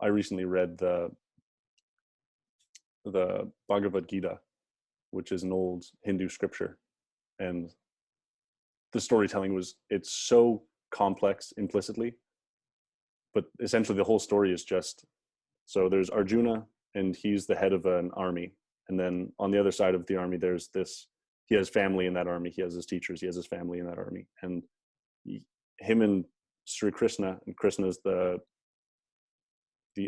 I recently read the Bhagavad Gita, which is an old Hindu scripture, and the storytelling it's so complex implicitly, but essentially the whole story is just, so there's Arjuna and he's the head of an army, and then on the other side of the army there's this, he has family in that army, he has his teachers, he has his family in that army, and him and Sri Krishna, and Krishna is the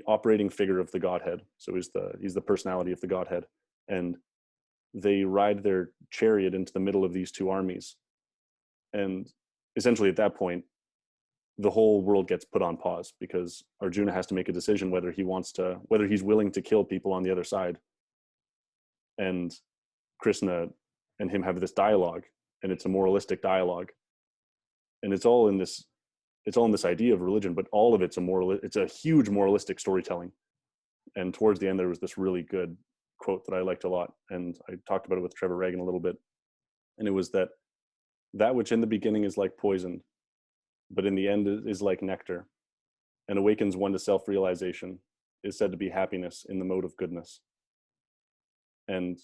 operating figure of the Godhead, so he's the personality of the Godhead, and they ride their chariot into the middle of these two armies, and essentially at that point the whole world gets put on pause because Arjuna has to make a decision whether he's willing to kill people on the other side. And Krishna and him have this dialogue, and it's a moralistic dialogue, and it's all in this idea of religion, but all of it's a huge moralistic storytelling. And towards the end there was this really good quote that I liked a lot, and I talked about it with Trevor Reagan a little bit, and it was that which in the beginning is like poison, but in the end is like nectar, and awakens one to self-realization, is said to be happiness in the mode of goodness. And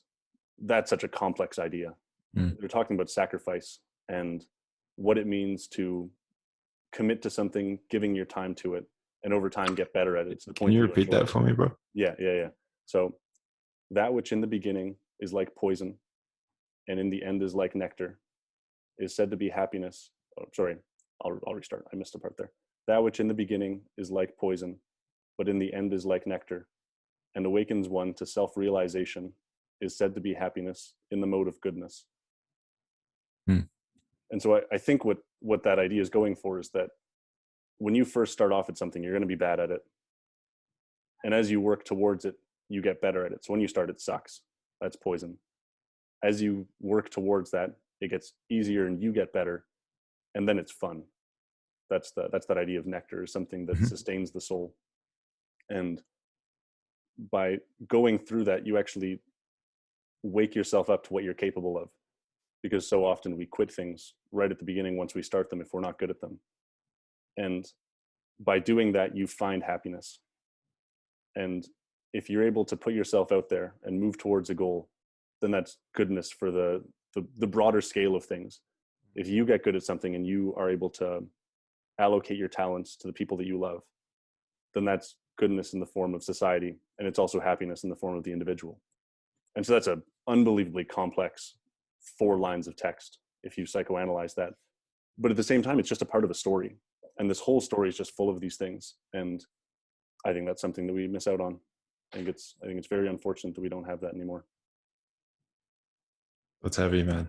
that's such a complex idea. They're talking about sacrifice and what it means to commit to something, giving your time to it, and over time get better at it to the point. Can you repeat that for me, bro? Yeah. So that which in the beginning is like poison and in the end is like nectar is said to be happiness. Oh, sorry, I'll restart. I missed a part there. That which in the beginning is like poison, but in the end is like nectar, and awakens one to self-realization, is said to be happiness in the mode of goodness. And so I think what that idea is going for is that when you first start off at something, you're going to be bad at it. And as you work towards it, you get better at it. So when you start, it sucks. That's poison. As you work towards that, it gets easier and you get better. And then it's fun. That's that idea of nectar, is something that sustains the soul. And by going through that, you actually wake yourself up to what you're capable of. Because so often we quit things right at the beginning once we start them if we're not good at them. And by doing that, you find happiness. And if you're able to put yourself out there and move towards a goal, then that's goodness for the broader scale of things. If you get good at something and you are able to allocate your talents to the people that you love, then that's goodness in the form of society. And it's also happiness in the form of the individual. And so that's an unbelievably complex 4 lines of text if you psychoanalyze that. But at the same time, it's just a part of a story. And this whole story is just full of these things. And I think that's something that we miss out on. I think it's very unfortunate that we don't have that anymore. That's heavy, man.